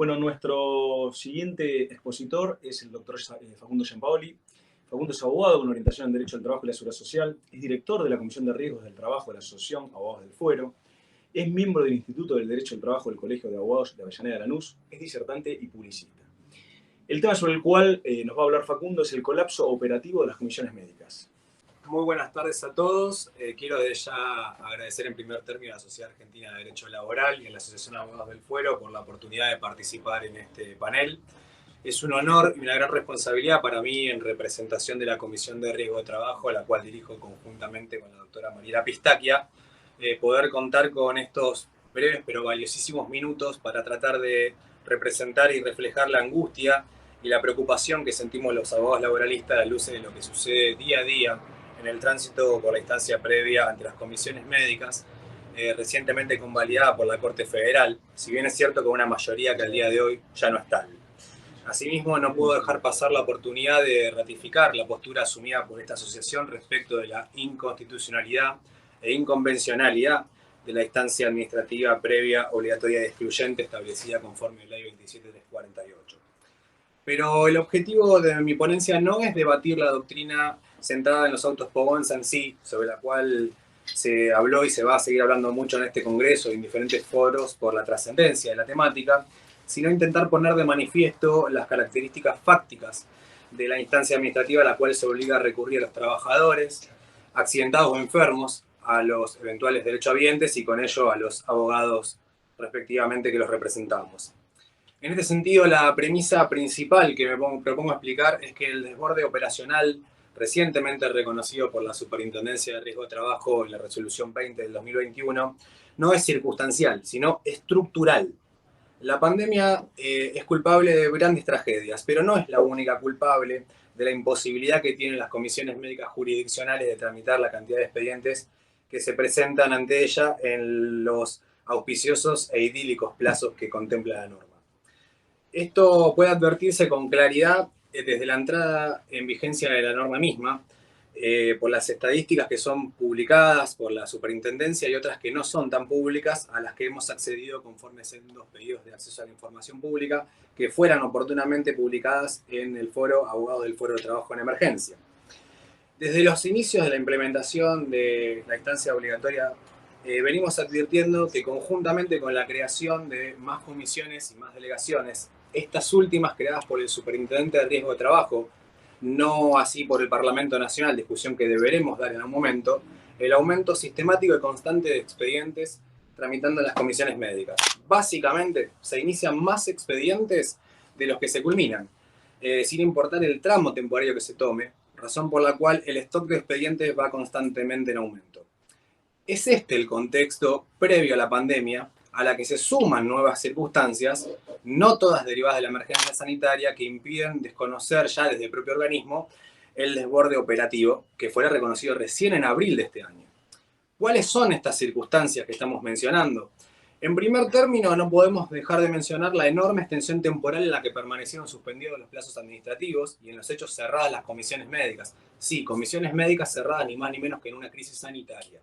Bueno, nuestro siguiente expositor es el doctor Facundo Giampaoli. Facundo es abogado con orientación en Derecho del Trabajo y la Seguridad Social, es director de la Comisión de Riesgos del Trabajo de la Asociación Abogados del Fuero, es miembro del Instituto del Derecho del Trabajo del Colegio de Abogados de Avellaneda de Lanús, es disertante y publicista. El tema sobre el cual nos va a hablar Facundo es el colapso operativo de las comisiones médicas. Muy buenas tardes a todos. Quiero desde ya agradecer en primer término a la Sociedad Argentina de Derecho Laboral y a la Asociación de Abogados del Fuero por la oportunidad de participar en este panel. Es un honor y una gran responsabilidad para mí en representación de la Comisión de Riesgo de Trabajo, a la cual dirijo conjuntamente con la doctora Mariela Pistacchia, poder contar con estos breves pero valiosísimos minutos para tratar de representar y reflejar la angustia y la preocupación que sentimos los abogados laboralistas a la luz de lo que sucede día a día en el tránsito por la instancia previa ante las comisiones médicas, recientemente convalidada por la Corte Federal, si bien es cierto con una mayoría que al día de hoy ya no es tal. Asimismo, no puedo dejar pasar la oportunidad de ratificar la postura asumida por esta asociación respecto de la inconstitucionalidad e inconvencionalidad de la instancia administrativa previa, obligatoria y excluyente establecida conforme a la Ley 27348. Pero el objetivo de mi ponencia no es debatir la doctrina centrada en los autos Pogons en sí, sobre la cual se habló y se va a seguir hablando mucho en este congreso y en diferentes foros por la trascendencia de la temática, sino intentar poner de manifiesto las características fácticas de la instancia administrativa a la cual se obliga a recurrir a los trabajadores, accidentados o enfermos, a los eventuales derechohabientes y con ello a los abogados respectivamente que los representamos. En este sentido, la premisa principal que me propongo explicar es que el desborde operacional recientemente reconocido por la Superintendencia de Riesgo de Trabajo en la Resolución 20 del 2021 no es circunstancial, sino estructural. La pandemia es culpable de grandes tragedias, pero no es la única culpable de la imposibilidad que tienen las comisiones médicas jurisdiccionales de tramitar la cantidad de expedientes que se presentan ante ella en los auspiciosos e idílicos plazos que contempla la norma. Esto puede advertirse con claridad desde la entrada en vigencia de la norma misma, por las estadísticas que son publicadas por la superintendencia y otras que no son tan públicas, a las que hemos accedido conforme sendos pedidos de acceso a la información pública que fueran oportunamente publicadas en el foro Abogados del Fuero de Trabajo en Emergencia. Desde los inicios de la implementación de la instancia obligatoria, venimos advirtiendo que conjuntamente con la creación de más comisiones y más delegaciones, estas últimas creadas por el Superintendente de Riesgo de Trabajo, no así por el Parlamento Nacional, discusión que deberemos dar en un momento, el aumento sistemático y constante de expedientes tramitando en las comisiones médicas. Básicamente, se inician más expedientes de los que se culminan, sin importar el tramo temporario que se tome, razón por la cual el stock de expedientes va constantemente en aumento. Es este el contexto previo a la pandemia, a la que se suman nuevas circunstancias, no todas derivadas de la emergencia sanitaria, que impiden desconocer ya desde el propio organismo el desborde operativo, que fuera reconocido recién en abril de este año. ¿Cuáles son estas circunstancias que estamos mencionando? En primer término, no podemos dejar de mencionar la enorme extensión temporal en la que permanecieron suspendidos los plazos administrativos y en los hechos cerradas las comisiones médicas. Sí, comisiones médicas cerradas ni más ni menos que en una crisis sanitaria.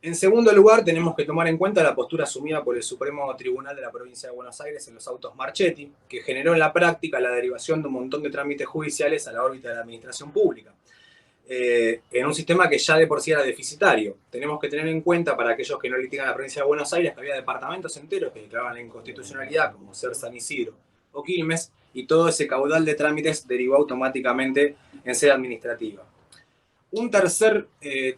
En segundo lugar, tenemos que tomar en cuenta la postura asumida por el Supremo Tribunal de la Provincia de Buenos Aires en los autos Marchetti, que generó en la práctica la derivación de un montón de trámites judiciales a la órbita de la administración pública, en un sistema que ya de por sí era deficitario. Tenemos que tener en cuenta, para aquellos que no litigan en la Provincia de Buenos Aires, que había departamentos enteros que declaraban la inconstitucionalidad, como ser San Isidro o Quilmes, y todo ese caudal de trámites derivó automáticamente en sede administrativa. Un tercer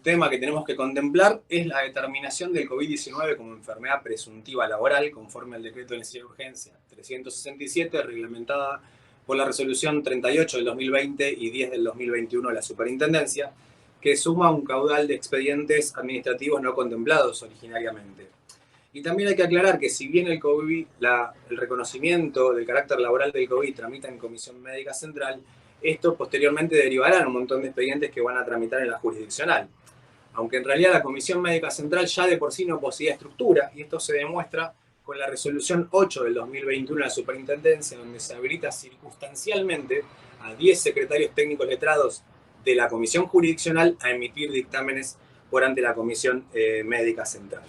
tema que tenemos que contemplar es la determinación del COVID-19 como enfermedad presuntiva laboral, conforme al decreto de necesidad de urgencia 367, reglamentada por la resolución 38 del 2020 y 10 del 2021 de la Superintendencia, que suma un caudal de expedientes administrativos no contemplados originariamente. Y también hay que aclarar que si bien el COVID, el reconocimiento del carácter laboral del COVID tramita en Comisión Médica Central, esto posteriormente derivará en un montón de expedientes que van a tramitar en la jurisdiccional. Aunque en realidad la Comisión Médica Central ya de por sí no poseía estructura, y esto se demuestra con la resolución 8 del 2021 de la Superintendencia, donde se habilita circunstancialmente a 10 secretarios técnicos letrados de la Comisión Jurisdiccional a emitir dictámenes por ante la Comisión Médica Central.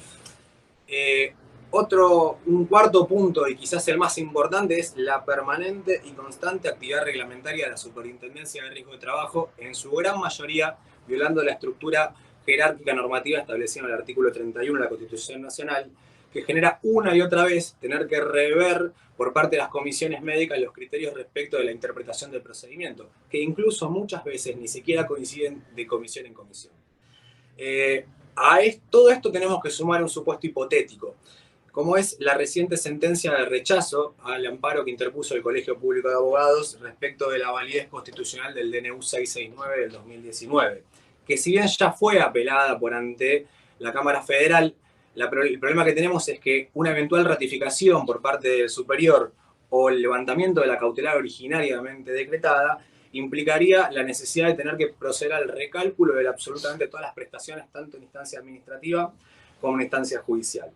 Un cuarto punto, y quizás el más importante, es la permanente y constante actividad reglamentaria de la Superintendencia de Riesgo de Trabajo, en su gran mayoría violando la estructura jerárquica normativa establecida en el artículo 31 de la Constitución Nacional, que genera una y otra vez tener que rever por parte de las comisiones médicas los criterios respecto de la interpretación del procedimiento, que incluso muchas veces ni siquiera coinciden de comisión en comisión. Todo esto tenemos que sumar un supuesto hipotético, como es la reciente sentencia de rechazo al amparo que interpuso el Colegio Público de Abogados respecto de la validez constitucional del DNU 669 del 2019, que si bien ya fue apelada por ante la Cámara Federal, el problema que tenemos es que una eventual ratificación por parte del superior o el levantamiento de la cautelar originariamente decretada implicaría la necesidad de tener que proceder al recálculo de absolutamente todas las prestaciones, tanto en instancia administrativa como en instancia judicial.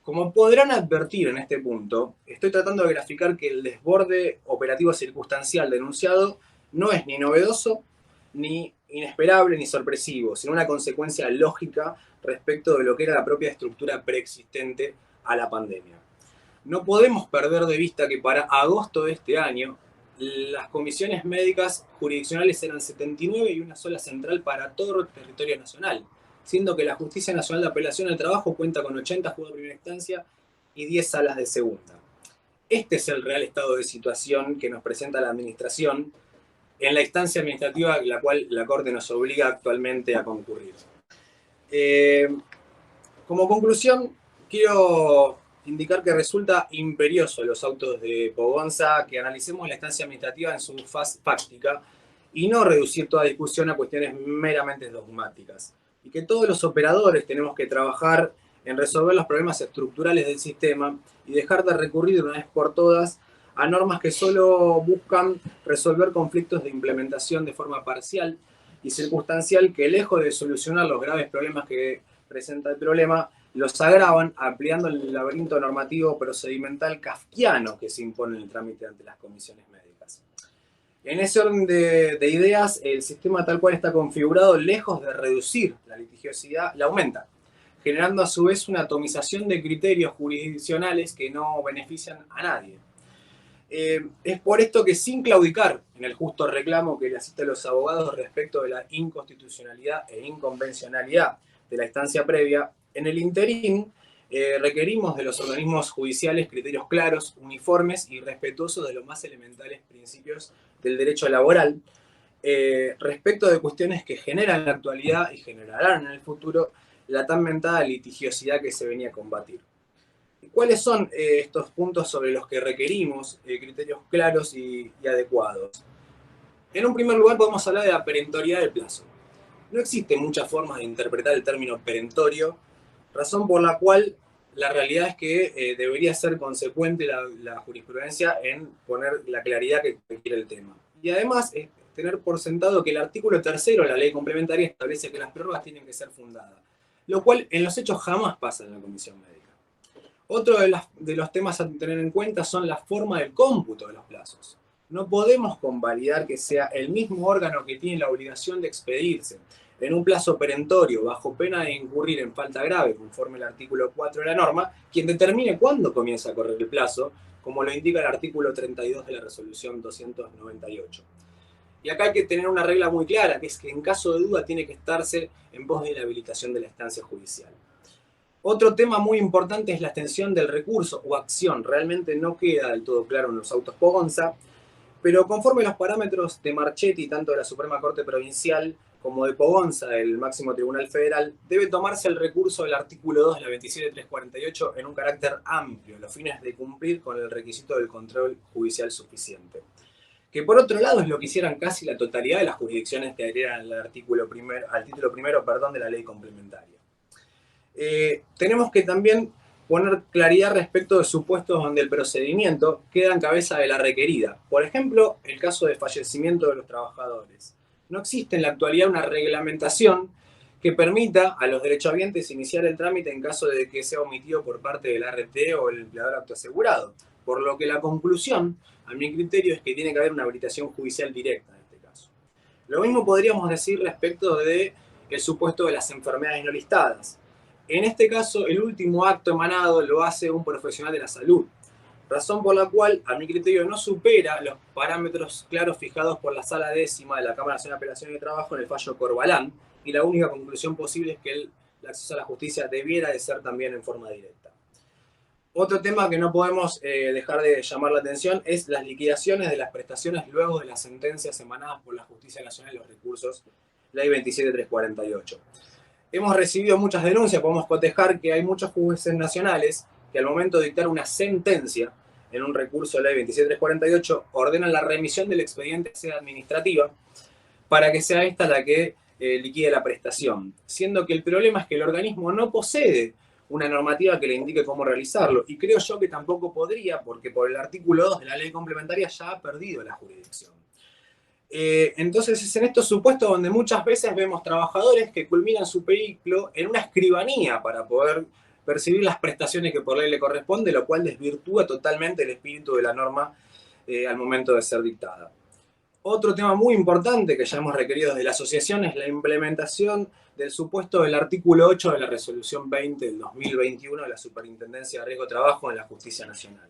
Como podrán advertir en este punto, estoy tratando de graficar que el desborde operativo circunstancial denunciado no es ni novedoso, ni inesperable, ni sorpresivo, sino una consecuencia lógica respecto de lo que era la propia estructura preexistente a la pandemia. No podemos perder de vista que para agosto de este año, las comisiones médicas jurisdiccionales eran 79 y una sola central para todo el territorio nacional, siendo que la Justicia Nacional de Apelación al Trabajo cuenta con 80 juzgados de primera instancia y 10 salas de segunda. Este es el real estado de situación que nos presenta la Administración en la instancia administrativa a la cual la Corte nos obliga actualmente a concurrir. Como conclusión, quiero indicar que resulta imperioso los autos de Pogonza que analicemos la instancia administrativa en su faz fáctica y no reducir toda discusión a cuestiones meramente dogmáticas. Y que todos los operadores tenemos que trabajar en resolver los problemas estructurales del sistema y dejar de recurrir de una vez por todas a normas que solo buscan resolver conflictos de implementación de forma parcial y circunstancial que, lejos de solucionar los graves problemas que presenta el problema, los agravan ampliando el laberinto normativo procedimental kafkiano que se impone en el trámite ante las comisiones médicas. En ese orden de ideas, el sistema tal cual está configurado, lejos de reducir la litigiosidad, la aumenta, generando a su vez una atomización de criterios jurisdiccionales que no benefician a nadie. Es por esto que, sin claudicar en el justo reclamo que le asiste a los abogados respecto de la inconstitucionalidad e inconvencionalidad de la instancia previa, en el interín requerimos de los organismos judiciales criterios claros, uniformes y respetuosos de los más elementales principios del derecho laboral respecto de cuestiones que generan en la actualidad y generarán en el futuro la tan mentada litigiosidad que se venía a combatir. ¿Cuáles son estos puntos sobre los que requerimos criterios claros y adecuados? En un primer lugar podemos hablar de la perentoriedad del plazo. No existen muchas formas de interpretar el término perentorio, razón por la cual la realidad es que debería ser consecuente la jurisprudencia en poner la claridad que requiere el tema. Y además, tener por sentado que el artículo 3 de la ley complementaria establece que las prórrogas tienen que ser fundadas, lo cual en los hechos jamás pasa en la comisión médica. Otro de los temas a tener en cuenta son la forma del cómputo de los plazos. No podemos convalidar que sea el mismo órgano que tiene la obligación de expedirse en un plazo perentorio, bajo pena de incurrir en falta grave, conforme el artículo 4 de la norma, quien determine cuándo comienza a correr el plazo, como lo indica el artículo 32 de la resolución 298. Y acá hay que tener una regla muy clara, que es que en caso de duda tiene que estarse en pos de la habilitación de la instancia judicial. Otro tema muy importante es la extensión del recurso o acción. Realmente no queda del todo claro en los autos Pogonza, pero conforme los parámetros de Marchetti, tanto de la Suprema Corte Provincial como de Pogonza, del máximo Tribunal Federal, debe tomarse el recurso del artículo 2 de la 27348 en un carácter amplio, los fines de cumplir con el requisito del control judicial suficiente. Que por otro lado es lo que hicieran casi la totalidad de las jurisdicciones que adhieran al título primero de la ley complementaria. Tenemos que también poner claridad respecto de supuestos donde el procedimiento queda en cabeza de la requerida. Por ejemplo, el caso de fallecimiento de los trabajadores. No existe en la actualidad una reglamentación que permita a los derechohabientes iniciar el trámite en caso de que sea omitido por parte del ART o el empleador autoasegurado. Por lo que la conclusión, a mi criterio, es que tiene que haber una habilitación judicial directa en este caso. Lo mismo podríamos decir respecto del supuesto de las enfermedades no listadas. En este caso, el último acto emanado lo hace un profesional de la salud, razón por la cual, a mi criterio, no supera los parámetros claros fijados por la Sala Décima de la Cámara Nacional de Apelaciones de Trabajo en el fallo Corbalán, y la única conclusión posible es que el acceso a la justicia debiera de ser también en forma directa. Otro tema que no podemos dejar de llamar la atención es las liquidaciones de las prestaciones luego de las sentencias emanadas por la Justicia Nacional y los recursos, Ley 27348. Hemos recibido muchas denuncias, podemos cotejar que hay muchos jueces nacionales que al momento de dictar una sentencia en un recurso de Ley 27348 ordenan la remisión del expediente sea administrativa para que sea esta la que liquide la prestación, siendo que el problema es que el organismo no posee una normativa que le indique cómo realizarlo, y creo yo que tampoco podría, porque por el artículo 2 de la ley complementaria ya ha perdido la jurisdicción. Entonces es en estos supuestos donde muchas veces vemos trabajadores que culminan su periplo en una escribanía para poder percibir las prestaciones que por ley le corresponde, lo cual desvirtúa totalmente el espíritu de la norma al momento de ser dictada. Otro tema muy importante que ya hemos requerido desde la asociación es la implementación del supuesto del artículo 8 de la resolución 20 del 2021 de la Superintendencia de Riesgo de Trabajo en la Justicia Nacional.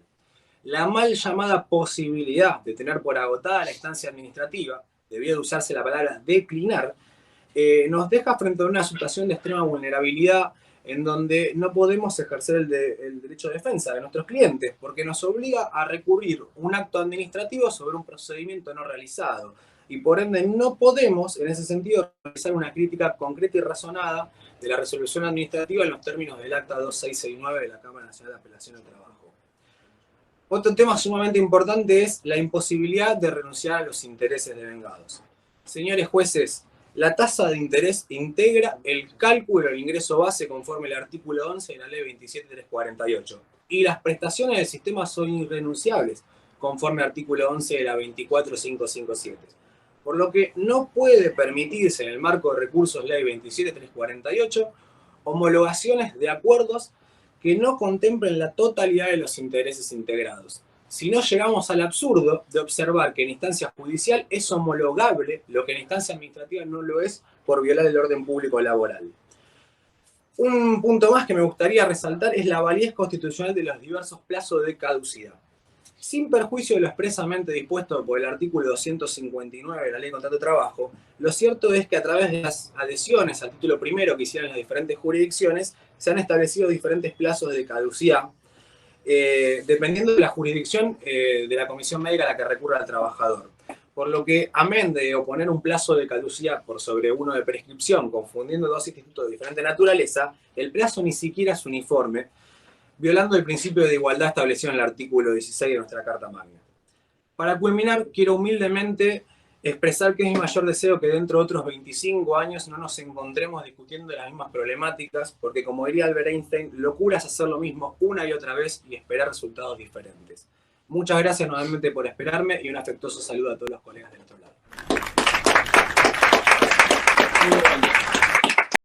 La mal llamada posibilidad de tener por agotada la instancia administrativa, debía de usarse la palabra declinar, nos deja frente a una situación de extrema vulnerabilidad en donde no podemos ejercer el derecho de defensa de nuestros clientes, porque nos obliga a recurrir un acto administrativo sobre un procedimiento no realizado. Y por ende no podemos, en ese sentido, realizar una crítica concreta y razonada de la resolución administrativa en los términos del acta 2669 de la Cámara Nacional de Apelación al Trabajo. Otro tema sumamente importante es la imposibilidad de renunciar a los intereses devengados. Señores jueces, la tasa de interés integra el cálculo del ingreso base conforme al artículo 11 de la ley 27348. Y las prestaciones del sistema son irrenunciables conforme al artículo 11 de la 24557. Por lo que no puede permitirse en el marco de recursos ley 27348 homologaciones de acuerdos que no contemplen la totalidad de los intereses integrados. Si no llegamos al absurdo de observar que en instancia judicial es homologable lo que en instancia administrativa no lo es por violar el orden público laboral. Un punto más que me gustaría resaltar es la validez constitucional de los diversos plazos de caducidad. Sin perjuicio de lo expresamente dispuesto por el artículo 259 de la Ley de Contrato de Trabajo, lo cierto es que a través de las adhesiones al título primero que hicieron las diferentes jurisdicciones, se han establecido diferentes plazos de caducidad, dependiendo de la jurisdicción de la comisión médica a la que recurra el trabajador. Por lo que, amén de oponer un plazo de caducidad por sobre uno de prescripción, confundiendo dos institutos de diferente naturaleza, el plazo ni siquiera es uniforme, violando el principio de igualdad establecido en el artículo 16 de nuestra Carta Magna. Para culminar, quiero humildemente expresar que es mi mayor deseo que dentro de otros 25 años no nos encontremos discutiendo las mismas problemáticas, porque como diría Albert Einstein, locura es hacer lo mismo una y otra vez y esperar resultados diferentes. Muchas gracias nuevamente por esperarme y un afectuoso saludo a todos los colegas del otro lado.